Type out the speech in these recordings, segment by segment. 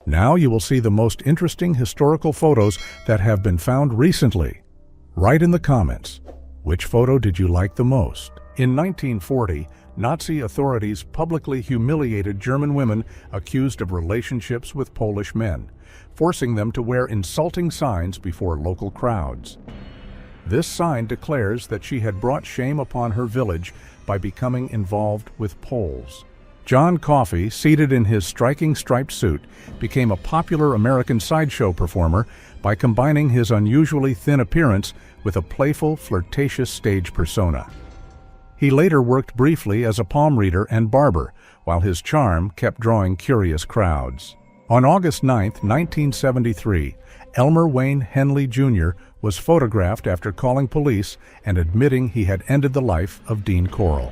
Now you will see the most interesting historical photos that have been found recently. Write in the comments, which photo did you like the most? In 1940, Nazi authorities publicly humiliated German women accused of relationships with Polish men, forcing them to wear insulting signs before local crowds. This sign declares that she had brought shame upon her village by becoming involved with Poles. John Coffey, seated in his striking striped suit, became a popular American sideshow performer by combining his unusually thin appearance with a playful, flirtatious stage persona. He later worked briefly as a palm reader and barber, while his charm kept drawing curious crowds. On August 9, 1973, Elmer Wayne Henley Jr. was photographed after calling police and admitting he had ended the life of Dean Corll.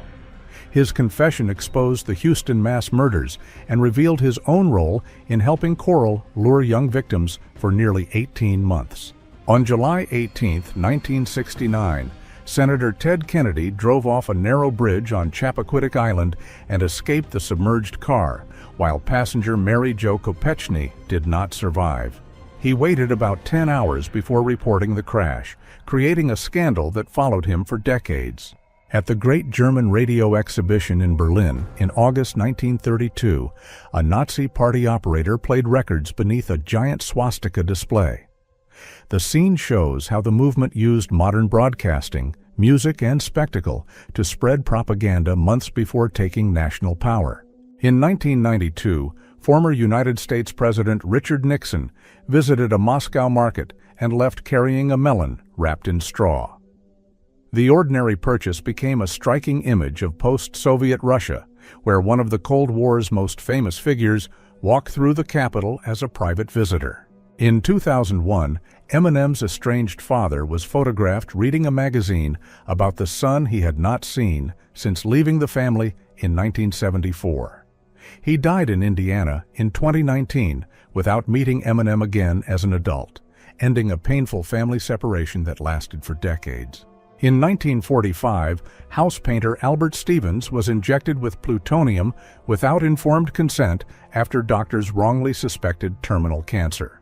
His confession exposed the Houston mass murders and revealed his own role in helping Corll lure young victims for nearly 18 months. On July 18, 1969, Senator Ted Kennedy drove off a narrow bridge on Chappaquiddick Island and escaped the submerged car, while passenger Mary Jo Kopechny did not survive. He waited about 10 hours before reporting the crash, creating a scandal that followed him for decades. At the Great German Radio Exhibition in Berlin in August 1932, a Nazi party operator played records beneath a giant swastika display. The scene shows how the movement used modern broadcasting, music, and spectacle to spread propaganda months before taking national power. In 1992, former United States President Richard Nixon visited a Moscow market and left carrying a melon wrapped in straw. The ordinary purchase became a striking image of post-Soviet Russia, where one of the Cold War's most famous figures walked through the capital as a private visitor. In 2001, Eminem's estranged father was photographed reading a magazine about the son he had not seen since leaving the family in 1974. He died in Indiana in 2019 without meeting Eminem again as an adult, ending a painful family separation that lasted for decades. In 1945, house painter Albert Stevens was injected with plutonium without informed consent after doctors wrongly suspected terminal cancer.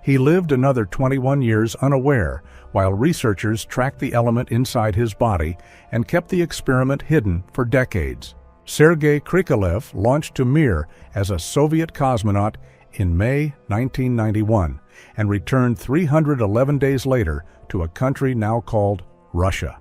He lived another 21 years unaware, while researchers tracked the element inside his body and kept the experiment hidden for decades. Sergei Krikalev launched to Mir as a Soviet cosmonaut in May 1991 and returned 311 days later to a country now called Russia.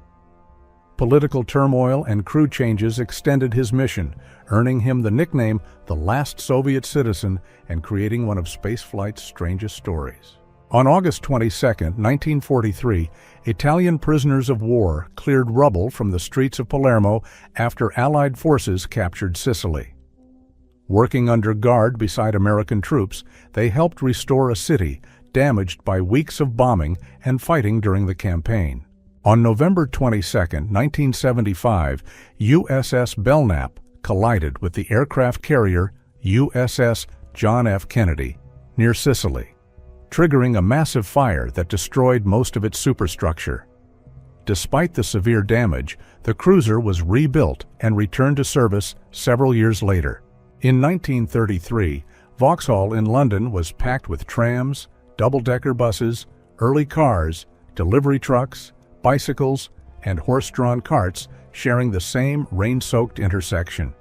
Political turmoil and crew changes extended his mission, earning him the nickname the last Soviet citizen and creating one of spaceflight's strangest stories. On August 22, 1943, Italian prisoners of war cleared rubble from the streets of Palermo after Allied forces captured Sicily. Working under guard beside American troops, they helped restore a city damaged by weeks of bombing and fighting during the campaign. On November 22, 1975, USS Belknap collided with the aircraft carrier USS John F. Kennedy near Sicily, triggering a massive fire that destroyed most of its superstructure. Despite the severe damage, the cruiser was rebuilt and returned to service several years later. In 1933, Vauxhall in London was packed with trams, double-decker buses, early cars, delivery trucks, bicycles, and horse-drawn carts sharing the same rain-soaked intersection.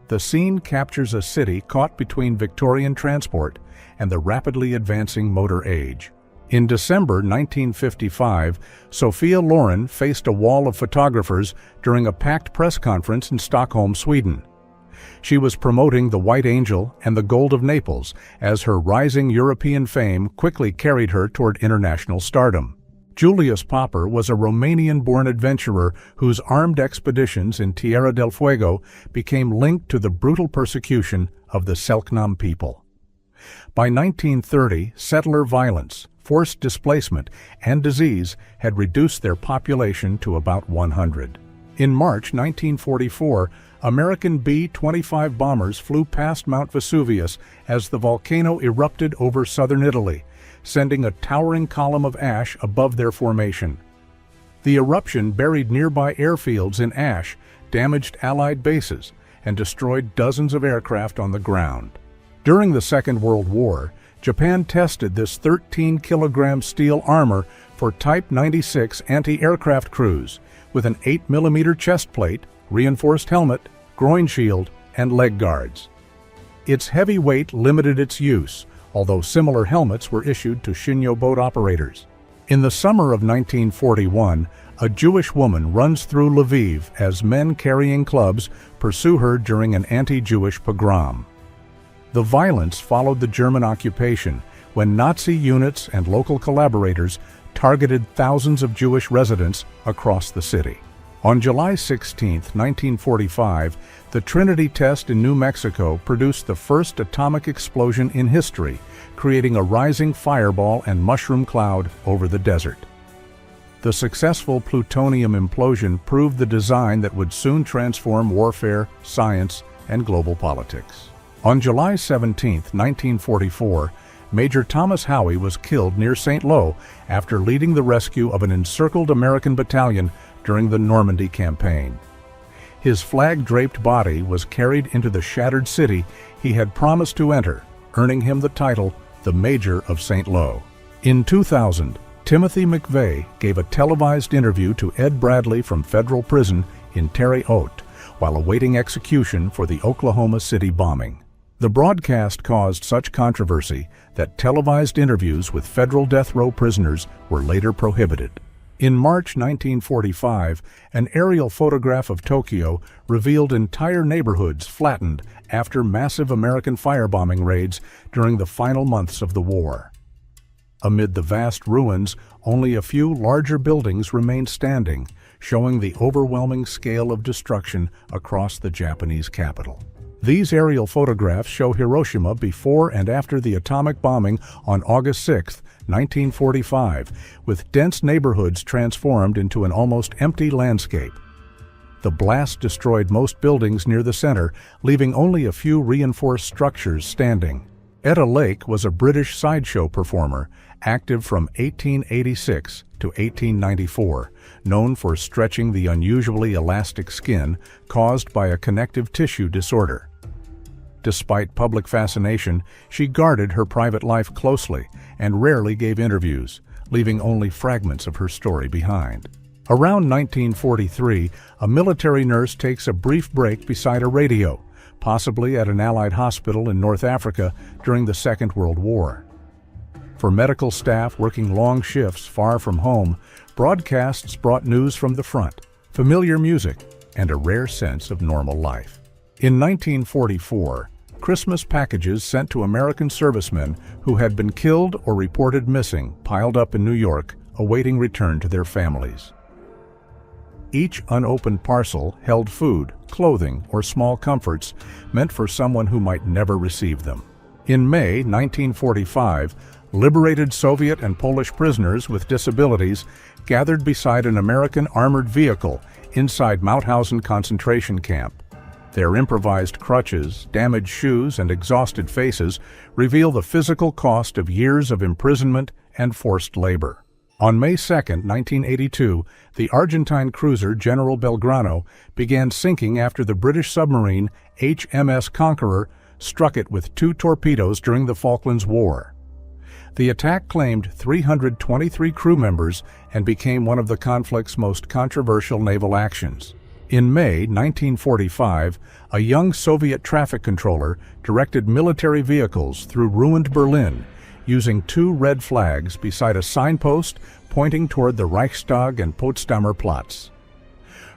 The scene captures a city caught between Victorian transport and the rapidly advancing motor age. In December 1955, Sophia Loren faced a wall of photographers during a packed press conference in Stockholm, Sweden. She was promoting the White Angel and the Gold of Naples as her rising European fame quickly carried her toward international stardom. Julius Popper was a Romanian-born adventurer whose armed expeditions in Tierra del Fuego became linked to the brutal persecution of the Selknam people. By 1930, settler violence, forced displacement, and disease had reduced their population to about 100. In March 1944, American B-25 bombers flew past Mount Vesuvius as the volcano erupted over southern Italy, sending a towering column of ash above their formation. The eruption buried nearby airfields in ash, damaged Allied bases, and destroyed dozens of aircraft on the ground. During the Second World War, Japan tested this 13-kilogram steel armor for Type 96 anti-aircraft crews with an 8mm chest plate, reinforced helmet, groin shield, and leg guards. Its heavy weight limited its use, although similar helmets were issued to Shinyo boat operators. In the summer of 1941, a Jewish woman runs through Lviv as men carrying clubs pursue her during an anti-Jewish pogrom. The violence followed the German occupation, when Nazi units and local collaborators targeted thousands of Jewish residents across the city. On July 16, 1945, the Trinity test in New Mexico produced the first atomic explosion in history, creating a rising fireball and mushroom cloud over the desert. The successful plutonium implosion proved the design that would soon transform warfare, science, and global politics. On July 17, 1944, Major Thomas Howe was killed near St. Lo after leading the rescue of an encircled American battalion during the Normandy campaign. His flag-draped body was carried into the shattered city he had promised to enter, earning him the title the Major of St. Lo. In 2000, Timothy McVeigh gave a televised interview to Ed Bradley from federal prison in Terre Haute while awaiting execution for the Oklahoma City bombing. The broadcast caused such controversy that televised interviews with federal death row prisoners were later prohibited. In March 1945, an aerial photograph of Tokyo revealed entire neighborhoods flattened after massive American firebombing raids during the final months of the war. Amid the vast ruins, only a few larger buildings remained standing, showing the overwhelming scale of destruction across the Japanese capital. These aerial photographs show Hiroshima before and after the atomic bombing on August 6, 1945, with dense neighborhoods transformed into an almost empty landscape. The blast destroyed most buildings near the center, leaving only a few reinforced structures standing. Etta Lake was a British sideshow performer, active from 1886 to 1894, known for stretching the unusually elastic skin caused by a connective tissue disorder. Despite public fascination, she guarded her private life closely and rarely gave interviews, leaving only fragments of her story behind. Around 1943, a military nurse takes a brief break beside a radio, possibly at an Allied hospital in North Africa during the Second World War. For medical staff working long shifts far from home, broadcasts brought news from the front, familiar music, and a rare sense of normal life. In 1944, Christmas packages sent to American servicemen who had been killed or reported missing piled up in New York, awaiting return to their families. Each unopened parcel held food, clothing, or small comforts meant for someone who might never receive them. In May 1945, liberated Soviet and Polish prisoners with disabilities gathered beside an American armored vehicle inside Mauthausen concentration camp. Their improvised crutches, damaged shoes, and exhausted faces reveal the physical cost of years of imprisonment and forced labor. On May 2, 1982, the Argentine cruiser General Belgrano began sinking after the British submarine HMS Conqueror struck it with 2 torpedoes during the Falklands War. The attack claimed 323 crew members and became one of the conflict's most controversial naval actions. In May 1945, a young Soviet traffic controller directed military vehicles through ruined Berlin, using 2 red flags beside a signpost pointing toward the Reichstag and Potsdamer Platz.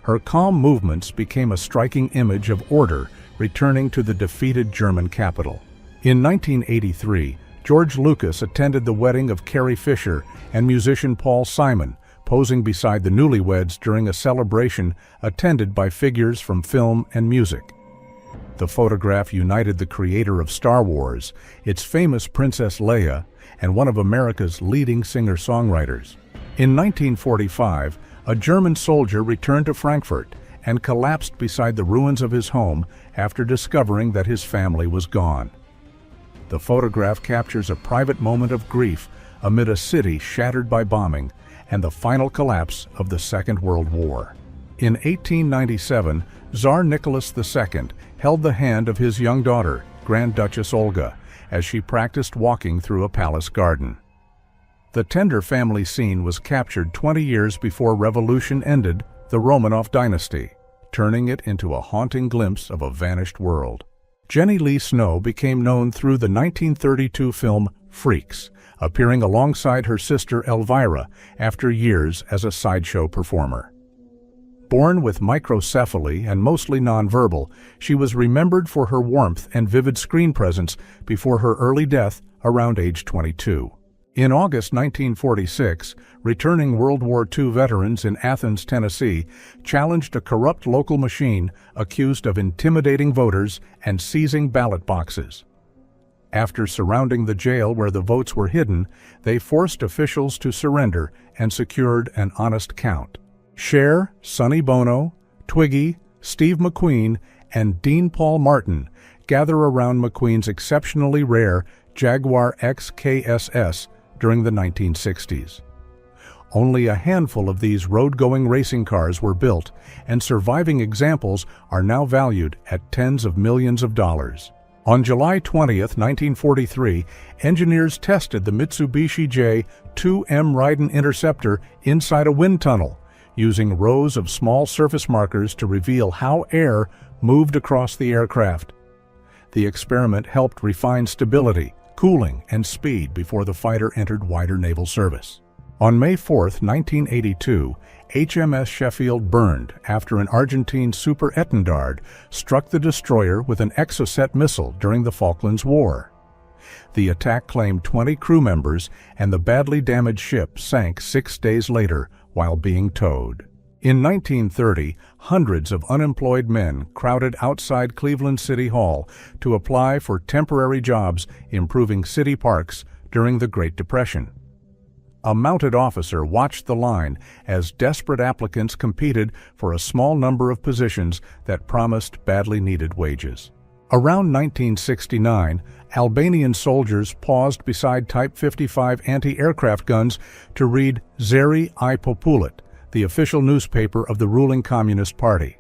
Her calm movements became a striking image of order returning to the defeated German capital. In 1983, George Lucas attended the wedding of Carrie Fisher and musician Paul Simon, posing beside the newlyweds during a celebration attended by figures from film and music. The photograph united the creator of Star Wars, its famous Princess Leia, and one of America's leading singer-songwriters. In 1945, a German soldier returned to Frankfurt and collapsed beside the ruins of his home after discovering that his family was gone. The photograph captures a private moment of grief amid a city shattered by bombing and the final collapse of the Second World War. In 1897, Tsar Nicholas II held the hand of his young daughter, Grand Duchess Olga, as she practiced walking through a palace garden. The tender family scene was captured 20 years before revolution ended the Romanov dynasty, turning it into a haunting glimpse of a vanished world. Jenny Lee Snow became known through the 1932 film Freaks, appearing alongside her sister Elvira after years as a sideshow performer. Born with microcephaly and mostly nonverbal, she was remembered for her warmth and vivid screen presence before her early death around age 22. In August 1946, returning World War II veterans in Athens, Tennessee, challenged a corrupt local machine accused of intimidating voters and seizing ballot boxes. After surrounding the jail where the votes were hidden, they forced officials to surrender and secured an honest count. Cher, Sonny Bono, Twiggy, Steve McQueen, and Dean Paul Martin gather around McQueen's exceptionally rare Jaguar XKSS during the 1960s. Only a handful of these road-going racing cars were built, and surviving examples are now valued at tens of millions of dollars. On July 20, 1943, engineers tested the Mitsubishi J-2M Raiden Interceptor inside a wind tunnel, using rows of small surface markers to reveal how air moved across the aircraft. The experiment helped refine stability, cooling, and speed before the fighter entered wider naval service. On May 4, 1982, HMS Sheffield burned after an Argentine Super Étendard struck the destroyer with an Exocet missile during the Falklands War. The attack claimed 20 crew members, and the badly damaged ship sank 6 days later while being towed. In 1930, hundreds of unemployed men crowded outside Cleveland City Hall to apply for temporary jobs improving city parks during the Great Depression. A mounted officer watched the line as desperate applicants competed for a small number of positions that promised badly needed wages. Around 1969, Albanian soldiers paused beside Type 55 anti-aircraft guns to read Zeri I Populit, the official newspaper of the ruling Communist Party.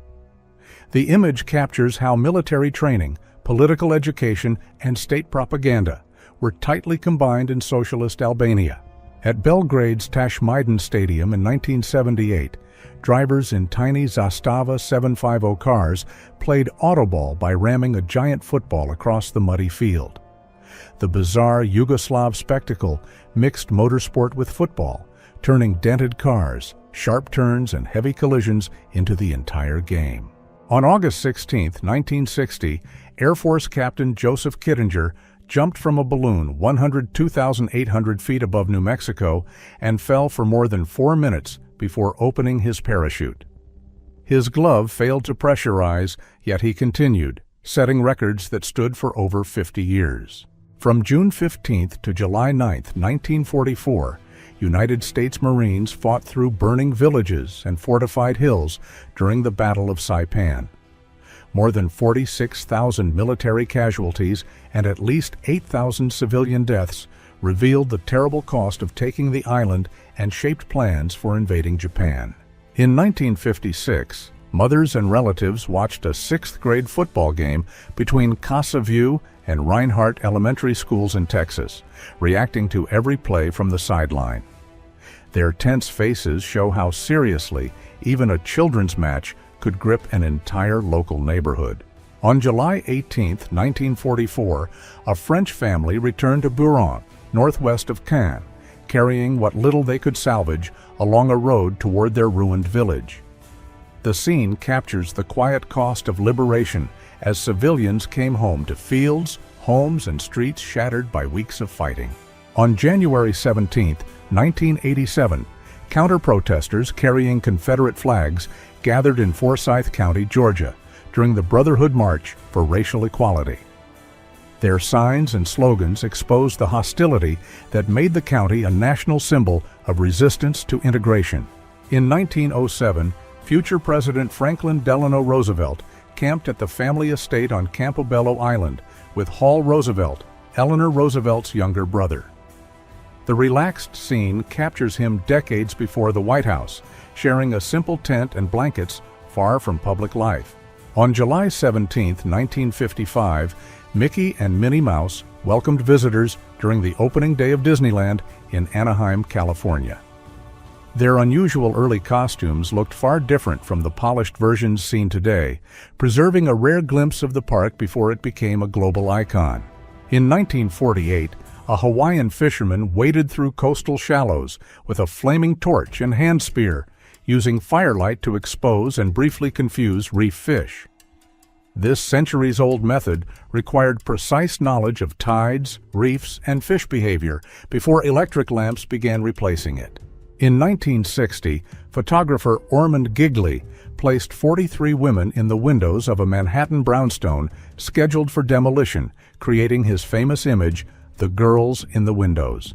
The image captures how military training, political education, and state propaganda were tightly combined in socialist Albania. At Belgrade's Tashmiden Stadium in 1978, drivers in tiny Zastava 750 cars played autoball by ramming a giant football across the muddy field. The bizarre Yugoslav spectacle mixed motorsport with football, turning dented cars, sharp turns, and heavy collisions into the entire game. On August 16, 1960, Air Force Captain Joseph Kittinger jumped from a balloon 102,800 feet above New Mexico and fell for more than 4 minutes before opening his parachute. His glove failed to pressurize, yet he continued, setting records that stood for over 50 years. From June 15 to July 9, 1944, United States Marines fought through burning villages and fortified hills during the Battle of Saipan. More than 46,000 military casualties and at least 8,000 civilian deaths revealed the terrible cost of taking the island and shaped plans for invading Japan. In 1956, mothers and relatives watched a 6th grade football game between Casa View and Reinhardt Elementary Schools in Texas, reacting to every play from the sideline. Their tense faces show how seriously even a children's match could grip an entire local neighborhood. On July 18, 1944, a French family returned to Buron, northwest of Caen, carrying what little they could salvage along a road toward their ruined village. The scene captures the quiet cost of liberation as civilians came home to fields, homes, and streets shattered by weeks of fighting. On January 17, 1987, counter-protesters carrying Confederate flags gathered in Forsyth County, Georgia, during the Brotherhood March for Racial Equality. Their signs and slogans exposed the hostility that made the county a national symbol of resistance to integration. In 1907, future President Franklin Delano Roosevelt camped at the family estate on Campobello Island with Hall Roosevelt, Eleanor Roosevelt's younger brother. The relaxed scene captures him decades before the White House, sharing a simple tent and blankets far from public life. On July 17, 1955, Mickey and Minnie Mouse welcomed visitors during the opening day of Disneyland in Anaheim, California. Their unusual early costumes looked far different from the polished versions seen today, preserving a rare glimpse of the park before it became a global icon. In 1948, a Hawaiian fisherman waded through coastal shallows with a flaming torch and hand spear, using firelight to expose and briefly confuse reef fish. This centuries-old method required precise knowledge of tides, reefs, and fish behavior before electric lamps began replacing it. In 1960, photographer Ormond Gigley placed 43 women in the windows of a Manhattan brownstone scheduled for demolition, creating his famous image, "The Girls in the Windows."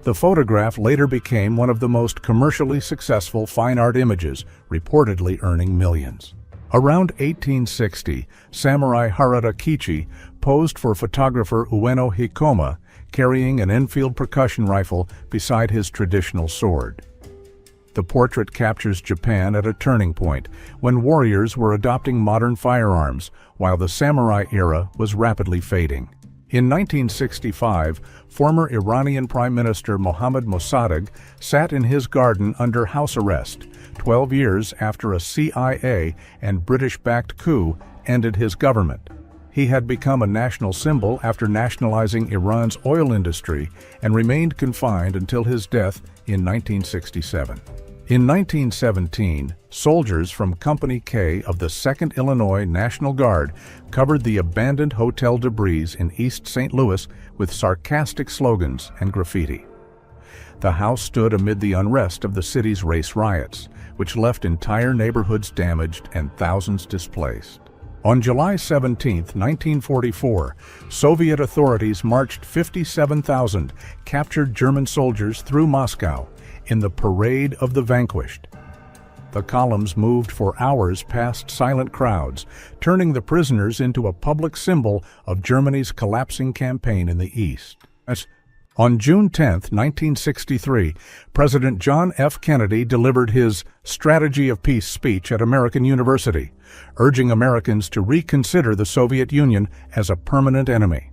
The photograph later became one of the most commercially successful fine art images, reportedly earning millions. Around 1860, samurai Harada Kichi posed for photographer Ueno Hikoma, carrying an Enfield percussion rifle beside his traditional sword. The portrait captures Japan at a turning point, when warriors were adopting modern firearms, while the samurai era was rapidly fading. In 1965, former Iranian Prime Minister Mohammad Mossadegh sat in his garden under house arrest, 12 years after a CIA and British-backed coup ended his government. He had become a national symbol after nationalizing Iran's oil industry and remained confined until his death in 1967. In 1917, soldiers from Company K of the 2nd Illinois National Guard covered the abandoned hotel debris in East St. Louis with sarcastic slogans and graffiti. The house stood amid the unrest of the city's race riots, which left entire neighborhoods damaged and thousands displaced. On July 17, 1944, Soviet authorities marched 57,000 captured German soldiers through Moscow in the Parade of the Vanquished. The columns moved for hours past silent crowds, turning the prisoners into a public symbol of Germany's collapsing campaign in the East. On June 10, 1963, President John F. Kennedy delivered his Strategy of Peace speech at American University, urging Americans to reconsider the Soviet Union as a permanent enemy.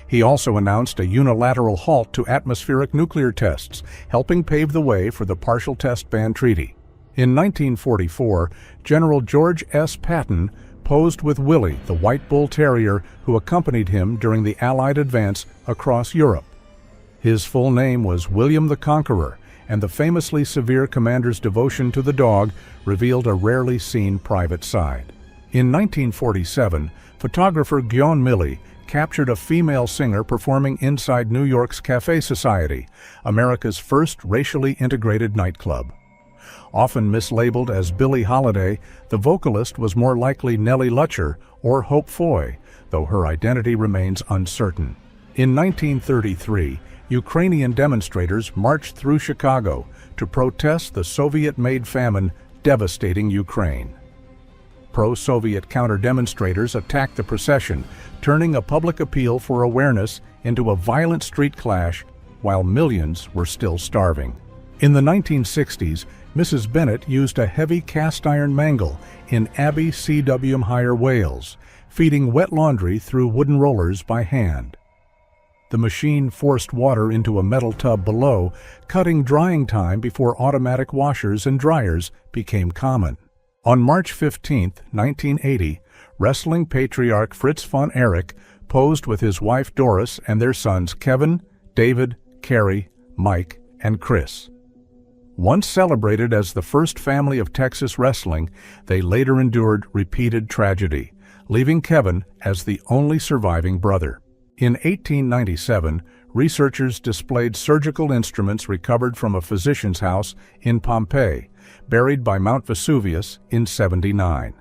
He also announced a unilateral halt to atmospheric nuclear tests, helping pave the way for the Partial Test Ban Treaty. In 1944, General George S. Patton posed with Willie, the white bull terrier who accompanied him during the Allied advance across Europe. His full name was William the Conqueror, and the famously severe commander's devotion to the dog revealed a rarely seen private side. In 1947, photographer Gyon Milley captured a female singer performing inside New York's Cafe Society, America's first racially integrated nightclub. Often mislabeled as Billie Holiday, the vocalist was more likely Nellie Lutcher or Hope Foy, though her identity remains uncertain. In 1933, Ukrainian demonstrators marched through Chicago to protest the Soviet-made famine devastating Ukraine. Pro-Soviet counter-demonstrators attacked the procession, turning a public appeal for awareness into a violent street clash while millions were still starving. In the 1960s, Mrs. Bennett used a heavy cast-iron mangle in Abbey C.W.hire, Wales, feeding wet laundry through wooden rollers by hand. The machine forced water into a metal tub below, cutting drying time before automatic washers and dryers became common. On March 15, 1980, wrestling patriarch Fritz von Erich posed with his wife Doris and their sons Kevin, David, Kerry, Mike, and Chris. Once celebrated as the first family of Texas wrestling, they later endured repeated tragedy, leaving Kevin as the only surviving brother. In 1897, researchers displayed surgical instruments recovered from a physician's house in Pompeii, buried by Mount Vesuvius in 79.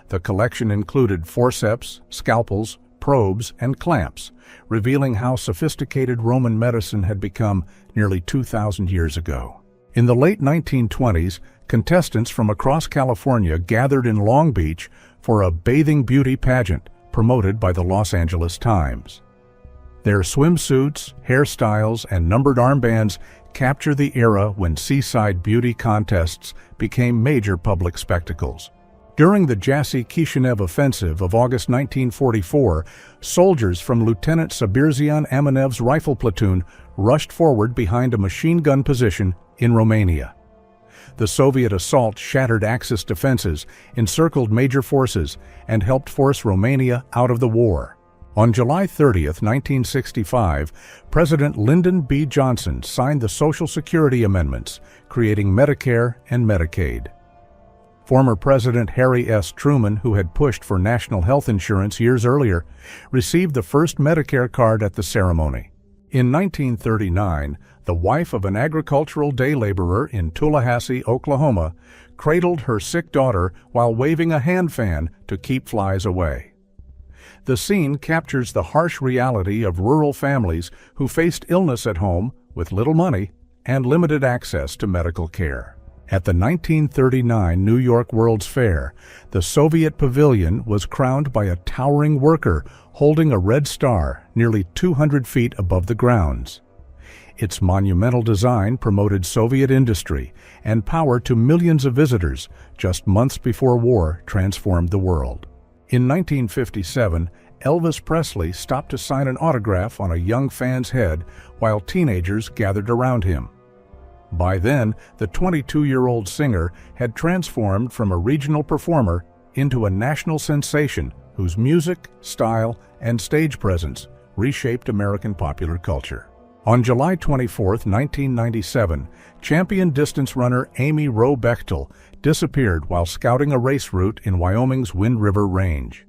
The collection included forceps, scalpels, probes, and clamps, revealing how sophisticated Roman medicine had become nearly 2,000 years ago. In the late 1920s, contestants from across California gathered in Long Beach for a bathing beauty pageant promoted by the Los Angeles Times. Their swimsuits, hairstyles, and numbered armbands capture the era when seaside beauty contests became major public spectacles. During the Jassy-Kishinev offensive of August 1944, soldiers from Lieutenant Sabirzian Aminev's rifle platoon rushed forward behind a machine gun position in Romania. The Soviet assault shattered Axis defenses, encircled major forces, and helped force Romania out of the war. On July 30, 1965, President Lyndon B. Johnson signed the Social Security Amendments, creating Medicare and Medicaid. Former President Harry S. Truman, who had pushed for national health insurance years earlier, received the first Medicare card at the ceremony. In 1939, the wife of an agricultural day laborer in Tallahassee, Oklahoma, cradled her sick daughter while waving a hand fan to keep flies away. The scene captures the harsh reality of rural families who faced illness at home with little money and limited access to medical care. At the 1939 New York World's Fair, the Soviet pavilion was crowned by a towering worker holding a red star nearly 200 feet above the grounds. Its monumental design promoted Soviet industry and power to millions of visitors just months before war transformed the world. In 1957, Elvis Presley stopped to sign an autograph on a young fan's head while teenagers gathered around him. By then, the 22-year-old singer had transformed from a regional performer into a national sensation whose music, style, and stage presence reshaped American popular culture. On July 24, 1997, champion distance runner Amy Roe Bechtel disappeared while scouting a race route in Wyoming's Wind River Range.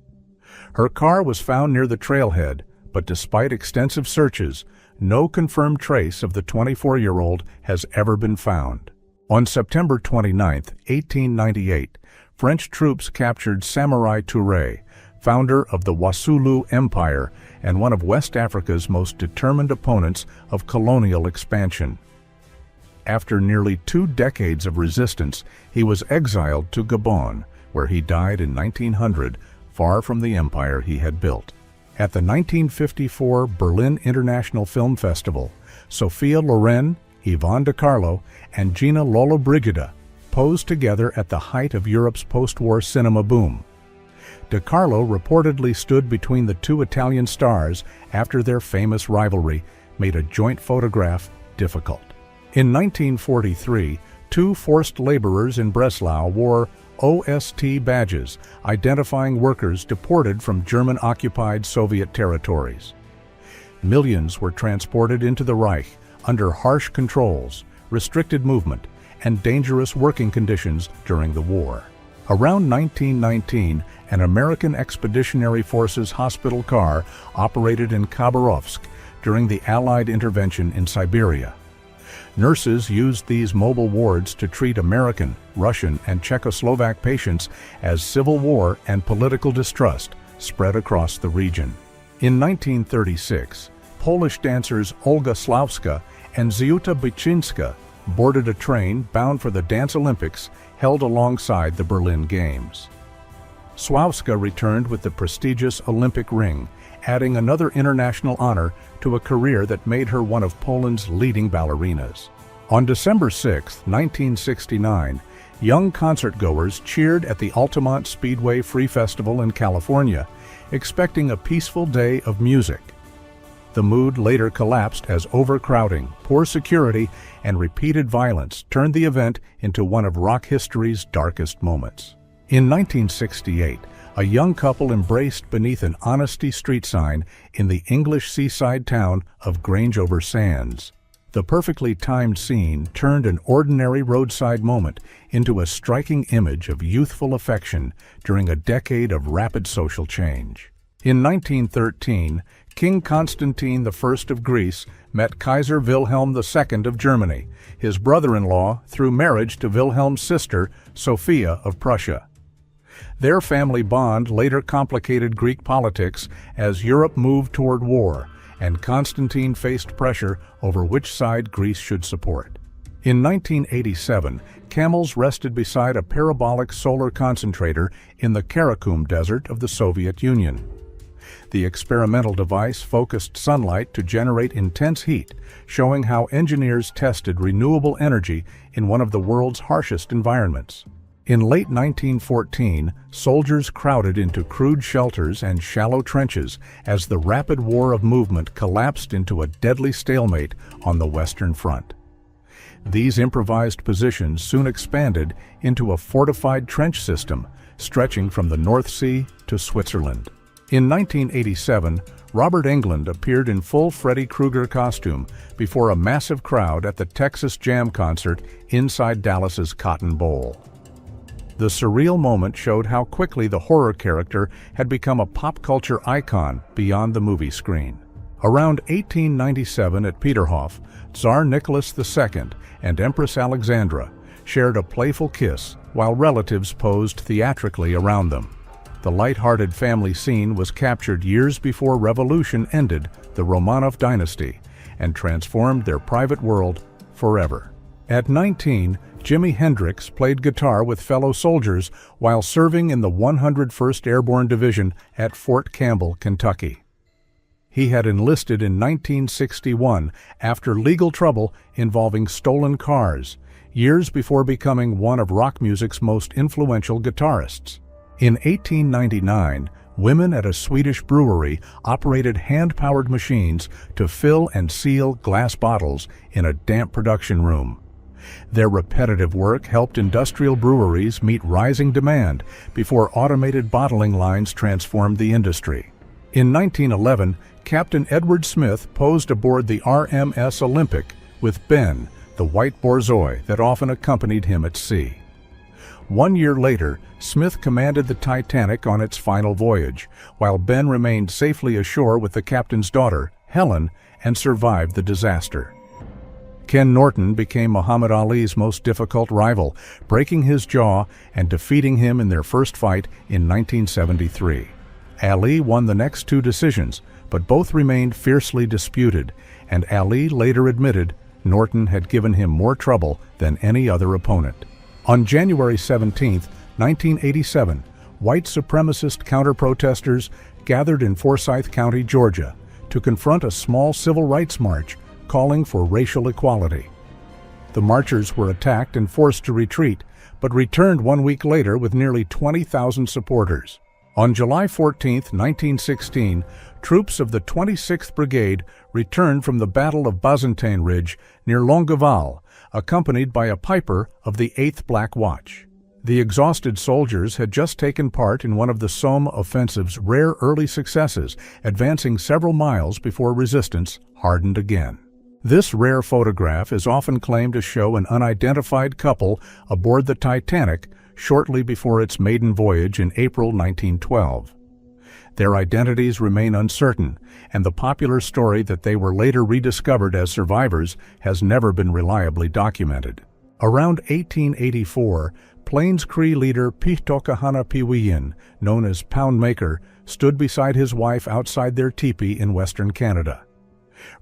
Her car was found near the trailhead, but despite extensive searches, no confirmed trace of the 24-year-old has ever been found. On September 29, 1898, French troops captured Samurai Touré, founder of the Wassoulou Empire and one of West Africa's most determined opponents of colonial expansion. After nearly 2 decades of resistance, he was exiled to Gabon, where he died in 1900, far from the empire he had built. At the 1954 Berlin International Film Festival, Sophia Loren, Yvonne De Carlo, and Gina Lollobrigida posed together at the height of Europe's post-war cinema boom. De Carlo reportedly stood between the 2 Italian stars after their famous rivalry made a joint photograph difficult. In 1943, 2 forced laborers in Breslau wore OST badges, identifying workers deported from German-occupied Soviet territories. Millions were transported into the Reich under harsh controls, restricted movement, and dangerous working conditions during the war. Around 1919, an American Expeditionary Forces hospital car operated in Khabarovsk during the Allied intervention in Siberia. Nurses used these mobile wards to treat American, Russian, and Czechoslovak patients as civil war and political distrust spread across the region. In 1936, Polish dancers Olga Slawska and Ziuta Byczynska boarded a train bound for the Dance Olympics held alongside the Berlin Games. Slawska returned with the prestigious Olympic ring, adding another international honor to a career that made her one of Poland's leading ballerinas. On December 6, 1969, young concertgoers cheered at the Altamont Speedway Free Festival in California, expecting a peaceful day of music. The mood later collapsed as overcrowding, poor security, and repeated violence turned the event into one of rock history's darkest moments. In 1968, a young couple embraced beneath an Honesty street sign in the English seaside town of Grange-over-Sands. The perfectly timed scene turned an ordinary roadside moment into a striking image of youthful affection during a decade of rapid social change. In 1913, King Constantine I of Greece met Kaiser Wilhelm II of Germany, his brother-in-law through marriage to Wilhelm's sister, Sophia of Prussia. Their family bond later complicated Greek politics as Europe moved toward war, and Constantine faced pressure over which side Greece should support. In 1987, camels rested beside a parabolic solar concentrator in the Karakum Desert of the Soviet Union. The experimental device focused sunlight to generate intense heat, showing how engineers tested renewable energy in one of the world's harshest environments. In late 1914, soldiers crowded into crude shelters and shallow trenches as the rapid war of movement collapsed into a deadly stalemate on the Western Front. These improvised positions soon expanded into a fortified trench system stretching from the North Sea to Switzerland. In 1987, Robert Englund appeared in full Freddy Krueger costume before a massive crowd at the Texas Jam concert inside Dallas's Cotton Bowl. The surreal moment showed how quickly the horror character had become a pop culture icon beyond the movie screen. Around 1897 at Peterhof, Tsar Nicholas II and Empress Alexandra shared a playful kiss while relatives posed theatrically around them. The light-hearted family scene was captured years before revolution ended the Romanov dynasty and transformed their private world forever. At 19, Jimi Hendrix played guitar with fellow soldiers while serving in the 101st Airborne Division at Fort Campbell, Kentucky. He had enlisted in 1961 after legal trouble involving stolen cars, years before becoming one of rock music's most influential guitarists. In 1899, women at a Swedish brewery operated hand-powered machines to fill and seal glass bottles in a damp production room. Their repetitive work helped industrial breweries meet rising demand before automated bottling lines transformed the industry. In 1911, Captain Edward Smith posed aboard the RMS Olympic with Ben, the white borzoi that often accompanied him at sea. 1 year later, Smith commanded the Titanic on its final voyage, while Ben remained safely ashore with the captain's daughter, Helen, and survived the disaster. Ken Norton became Muhammad Ali's most difficult rival, breaking his jaw and defeating him in their first fight in 1973. Ali won the next two decisions, but both remained fiercely disputed, and Ali later admitted Norton had given him more trouble than any other opponent. On January 17, 1987, white supremacist counter-protesters gathered in Forsyth County, Georgia, to confront a small civil rights march calling for racial equality. The marchers were attacked and forced to retreat, but returned 1 week later with nearly 20,000 supporters. On July 14, 1916, troops of the 26th Brigade returned from the Battle of Bazentine Ridge near Longueval, accompanied by a piper of the 8th Black Watch. The exhausted soldiers had just taken part in one of the Somme offensive's rare early successes, advancing several miles before resistance hardened again. This rare photograph is often claimed to show an unidentified couple aboard the Titanic shortly before its maiden voyage in April 1912. Their identities remain uncertain, and the popular story that they were later rediscovered as survivors has never been reliably documented. Around 1884, Plains Cree leader Pihtokahana Piwiyin, known as Poundmaker, stood beside his wife outside their teepee in Western Canada.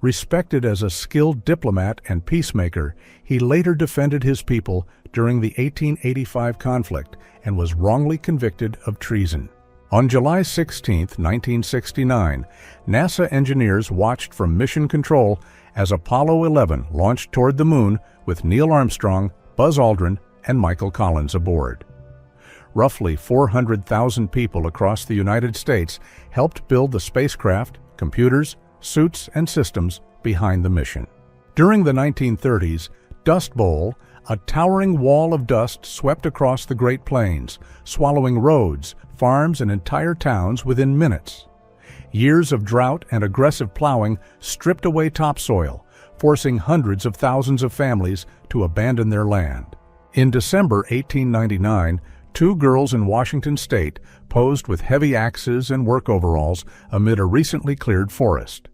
Respected as a skilled diplomat and peacemaker, he later defended his people during the 1885 conflict and was wrongly convicted of treason. On July 16, 1969, NASA engineers watched from Mission Control as Apollo 11 launched toward the moon with Neil Armstrong, Buzz Aldrin, and Michael Collins aboard. Roughly 400,000 people across the United States helped build the spacecraft, computers, suits, and systems behind the mission. During the 1930s, Dust Bowl, a towering wall of dust swept across the Great Plains, swallowing roads, farms, and entire towns within minutes. Years of drought and aggressive plowing stripped away topsoil, forcing hundreds of thousands of families to abandon their land. In December 1899, two girls in Washington state posed with heavy axes and work overalls amid a recently cleared forest.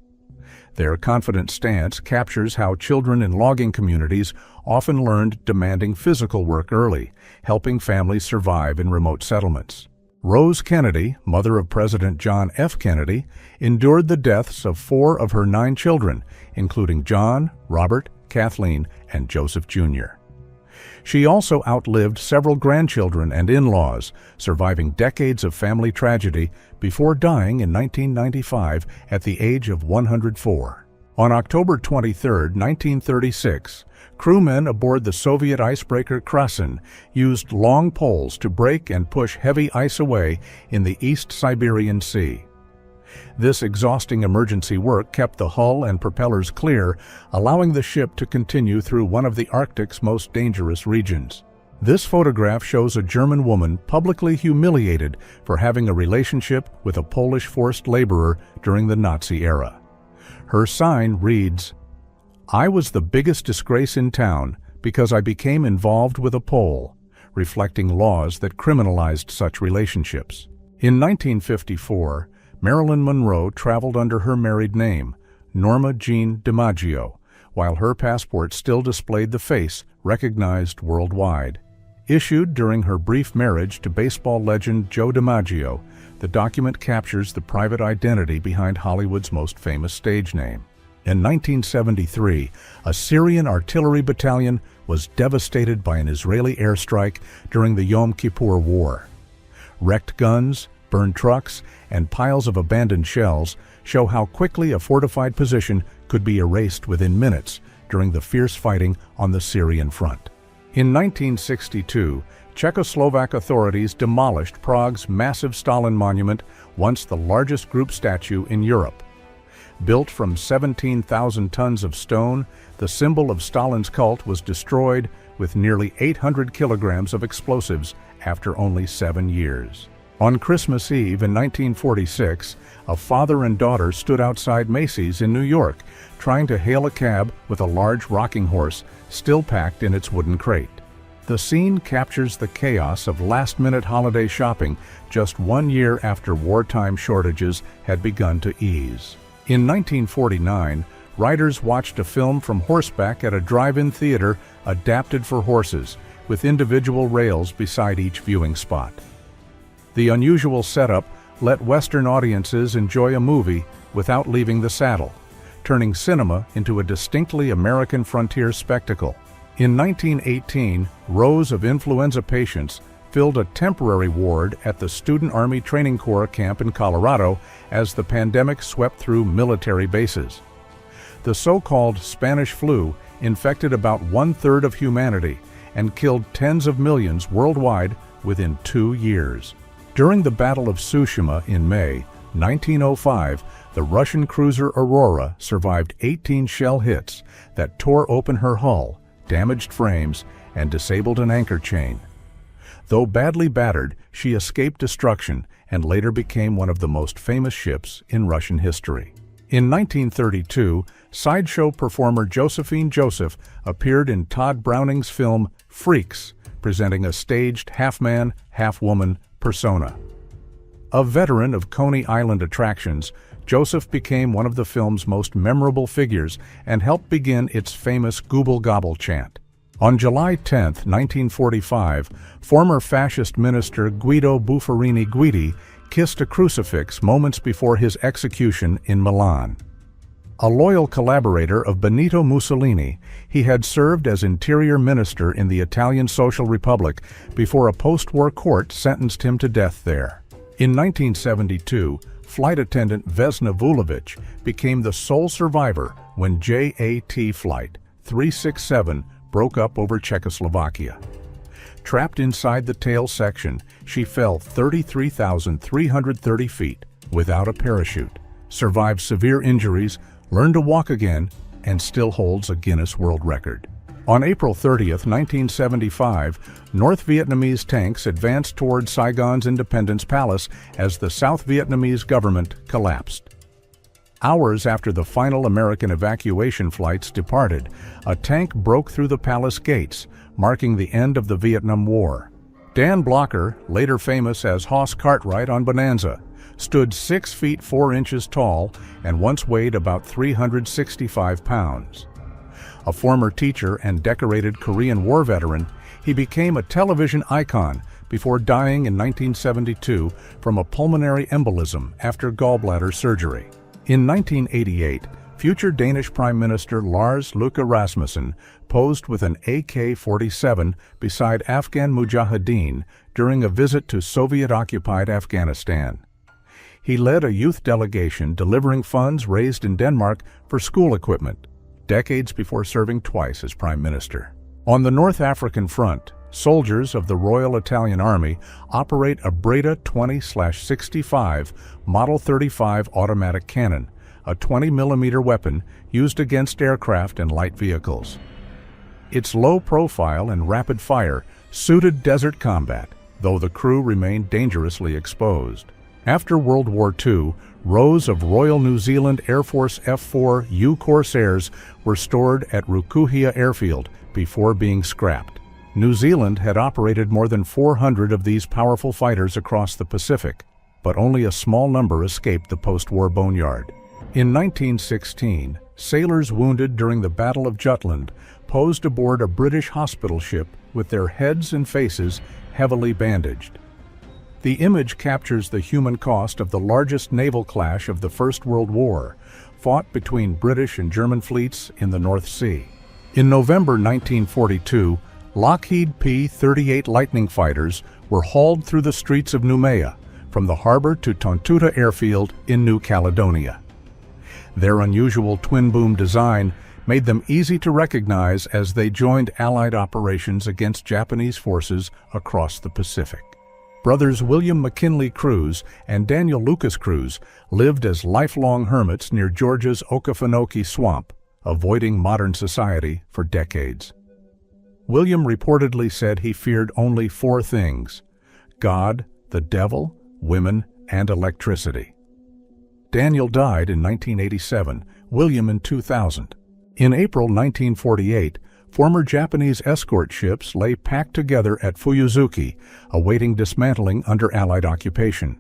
Their confident stance captures how children in logging communities often learned demanding physical work early, helping families survive in remote settlements. Rose Kennedy, mother of President John F. Kennedy, endured the deaths of 4 of her 9 children, including John, Robert, Kathleen, and Joseph Jr. She also outlived several grandchildren and in-laws, surviving decades of family tragedy before dying in 1995 at the age of 104. On October 23, 1936, crewmen aboard the Soviet icebreaker Krasin used long poles to break and push heavy ice away in the East Siberian Sea. This exhausting emergency work kept the hull and propellers clear, allowing the ship to continue through one of the Arctic's most dangerous regions. This photograph shows a German woman publicly humiliated for having a relationship with a Polish forced laborer during the Nazi era. Her sign reads, "I was the biggest disgrace in town because I became involved with a Pole," reflecting laws that criminalized such relationships. In 1954, Marilyn Monroe traveled under her married name, Norma Jean DiMaggio, while her passport still displayed the face recognized worldwide. Issued during her brief marriage to baseball legend Joe DiMaggio, the document captures the private identity behind Hollywood's most famous stage name. In 1973, a Syrian artillery battalion was devastated by an Israeli airstrike during the Yom Kippur War. Wrecked guns, burned trucks, and piles of abandoned shells show how quickly a fortified position could be erased within minutes during the fierce fighting on the Syrian front. In 1962, Czechoslovak authorities demolished Prague's massive Stalin monument, once the largest group statue in Europe. Built from 17,000 tons of stone, the symbol of Stalin's cult was destroyed with nearly 800 kilograms of explosives after only 7 years. On Christmas Eve in 1946, a father and daughter stood outside Macy's in New York, trying to hail a cab with a large rocking horse still packed in its wooden crate. The scene captures the chaos of last-minute holiday shopping just 1 year after wartime shortages had begun to ease. In 1949, writers watched a film from horseback at a drive-in theater adapted for horses, with individual rails beside each viewing spot. The unusual setup let Western audiences enjoy a movie without leaving the saddle, turning cinema into a distinctly American frontier spectacle. In 1918, rows of influenza patients filled a temporary ward at the Student Army Training Corps camp in Colorado as the pandemic swept through military bases. The so-called Spanish flu infected about 1/3 of humanity and killed tens of millions worldwide within 2 years. During the Battle of Tsushima in May 1905, the Russian cruiser Aurora survived 18 shell hits that tore open her hull, damaged frames, and disabled an anchor chain. Though badly battered, she escaped destruction and later became one of the most famous ships in Russian history. In 1932, sideshow performer Josephine Joseph appeared in Todd Browning's film Freaks, presenting a staged half-man, half-woman persona. A veteran of Coney Island attractions, Joseph became one of the film's most memorable figures and helped begin its famous Gooble Gobble chant. On July 10, 1945, former fascist minister Guido Buffarini Guidi kissed a crucifix moments before his execution in Milan. A loyal collaborator of Benito Mussolini, he had served as interior minister in the Italian Social Republic before a post-war court sentenced him to death there. In 1972, flight attendant Vesna Vulovic became the sole survivor when JAT Flight 367 broke up over Czechoslovakia. Trapped inside the tail section, she fell 33,330 feet without a parachute, survived severe injuries, learned to walk again, and still holds a Guinness World Record. On April 30, 1975, North Vietnamese tanks advanced toward Saigon's Independence Palace as the South Vietnamese government collapsed. Hours after the final American evacuation flights departed, a tank broke through the palace gates, marking the end of the Vietnam War. Dan Blocker, later famous as Hoss Cartwright on Bonanza, stood 6 feet 4 inches tall and once weighed about 365 pounds. A former teacher and decorated Korean War veteran, he became a television icon before dying in 1972 from a pulmonary embolism after gallbladder surgery. In 1988, future Danish Prime Minister Lars Løkke Rasmussen posed with an AK-47 beside Afghan Mujahideen during a visit to Soviet-occupied Afghanistan. He led a youth delegation delivering funds raised in Denmark for school equipment, decades before serving twice as Prime Minister. On the North African front, soldiers of the Royal Italian Army operate a Breda 20/65 Model 35 automatic cannon, a 20mm weapon used against aircraft and light vehicles. Its low profile and rapid fire suited desert combat, though the crew remained dangerously exposed. After World War II, rows of Royal New Zealand Air Force F-4U Corsairs were stored at Rukuhia Airfield before being scrapped. New Zealand had operated more than 400 of these powerful fighters across the Pacific, but only a small number escaped the post-war boneyard. In 1916, sailors wounded during the Battle of Jutland posed aboard a British hospital ship with their heads and faces heavily bandaged. The image captures the human cost of the largest naval clash of the First World War, fought between British and German fleets in the North Sea. In November 1942, Lockheed P-38 Lightning fighters were hauled through the streets of Noumea, from the harbor to Tontuta Airfield in New Caledonia. Their unusual twin-boom design made them easy to recognize as they joined Allied operations against Japanese forces across the Pacific. Brothers William McKinley Cruz and Daniel Lucas Cruz lived as lifelong hermits near Georgia's Okefenokee Swamp, avoiding modern society for decades. William reportedly said he feared only 4 things: God, the devil, women, and electricity. Daniel died in 1987, William in 2000. In April 1948, former Japanese escort ships lay packed together at Fuyuzuki, awaiting dismantling under Allied occupation.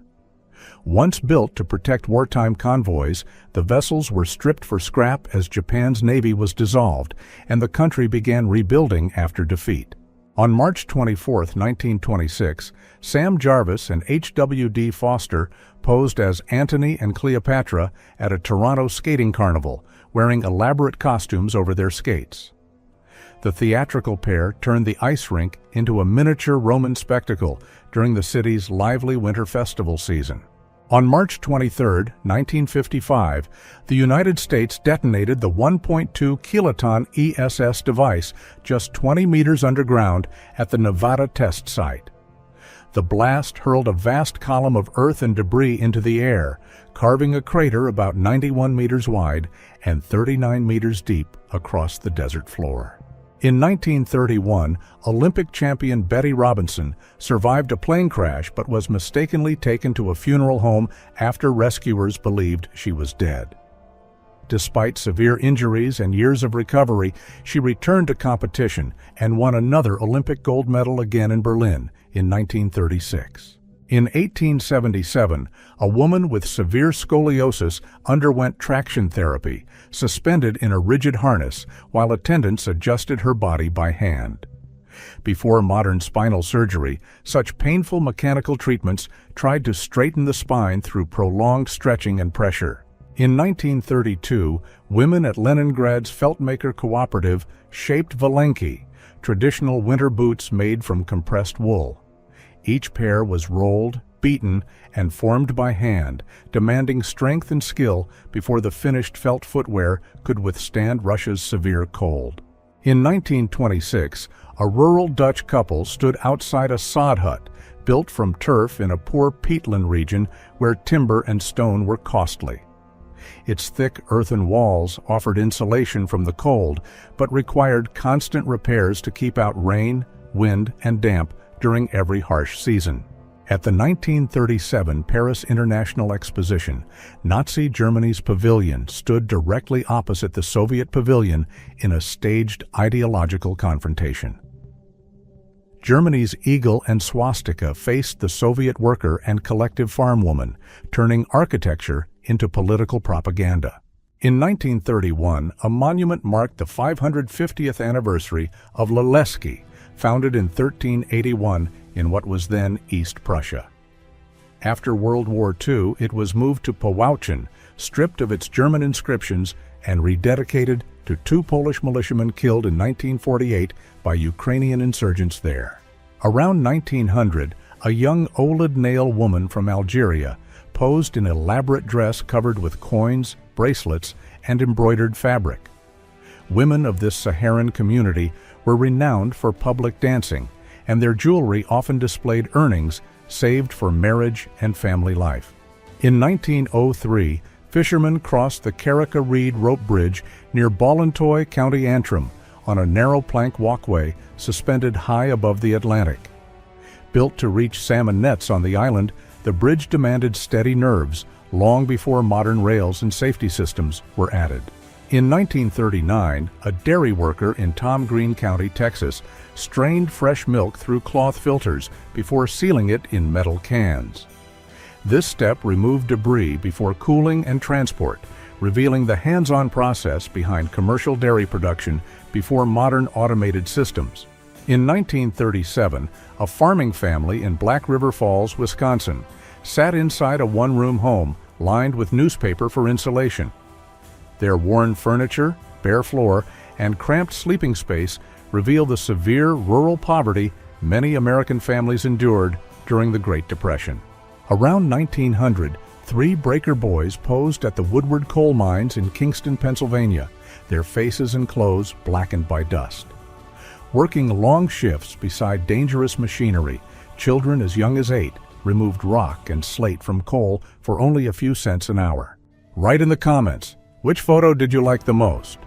Once built to protect wartime convoys, the vessels were stripped for scrap as Japan's navy was dissolved, and the country began rebuilding after defeat. On March 24, 1926, Sam Jarvis and H.W.D. Foster posed as Antony and Cleopatra at a Toronto skating carnival, wearing elaborate costumes over their skates. The theatrical pair turned the ice rink into a miniature Roman spectacle during the city's lively winter festival season. On March 23, 1955, the United States detonated the 1.2 kiloton ESS device just 20 meters underground at the Nevada test site. The blast hurled a vast column of earth and debris into the air, carving a crater about 91 meters wide and 39 meters deep across the desert floor. In 1931, Olympic champion Betty Robinson survived a plane crash but was mistakenly taken to a funeral home after rescuers believed she was dead. Despite severe injuries and years of recovery, she returned to competition and won another Olympic gold medal again in Berlin in 1936. In 1877, a woman with severe scoliosis underwent traction therapy, suspended in a rigid harness while attendants adjusted her body by hand. Before modern spinal surgery, such painful mechanical treatments tried to straighten the spine through prolonged stretching and pressure. In 1932, women at Leningrad's feltmaker cooperative shaped valenki, traditional winter boots made from compressed wool. Each pair was rolled, beaten, and formed by hand, demanding strength and skill before the finished felt footwear could withstand Russia's severe cold. In 1926, a rural Dutch couple stood outside a sod hut, built from turf in a poor peatland region where timber and stone were costly. Its thick earthen walls offered insulation from the cold, but required constant repairs to keep out rain, wind, and damp during every harsh season. At the 1937 Paris International Exposition, Nazi Germany's pavilion stood directly opposite the Soviet pavilion in a staged ideological confrontation. Germany's eagle and swastika faced the Soviet worker and collective farm woman, turning architecture into political propaganda. In 1931, a monument marked the 550th anniversary of Laleski, founded in 1381 in what was then East Prussia. After World War II, it was moved to Powhatan, stripped of its German inscriptions and rededicated to 2 Polish militiamen killed in 1948 by Ukrainian insurgents there. Around 1900, a young Ouled Nail woman from Algeria posed in elaborate dress covered with coins, bracelets, and embroidered fabric. Women of this Saharan community were renowned for public dancing, and their jewelry often displayed earnings saved for marriage and family life. In 1903, fishermen crossed the Carrick-a-Reed rope bridge near Ballintoy, County Antrim, on a narrow plank walkway suspended high above the Atlantic. Built to reach salmon nets on the island, the bridge demanded steady nerves long before modern rails and safety systems were added. In 1939, a dairy worker in Tom Green County, Texas, strained fresh milk through cloth filters before sealing it in metal cans. This step removed debris before cooling and transport, revealing the hands-on process behind commercial dairy production before modern automated systems. In 1937, a farming family in Black River Falls, Wisconsin, sat inside a one-room home lined with newspaper for insulation. Their worn furniture, bare floor, and cramped sleeping space reveal the severe rural poverty many American families endured during the Great Depression. Around 1900, 3 breaker boys posed at the Woodward coal mines in Kingston, Pennsylvania, their faces and clothes blackened by dust. Working long shifts beside dangerous machinery, children as young as 8 removed rock and slate from coal for only a few cents an hour. Write in the comments, which photo did you like the most?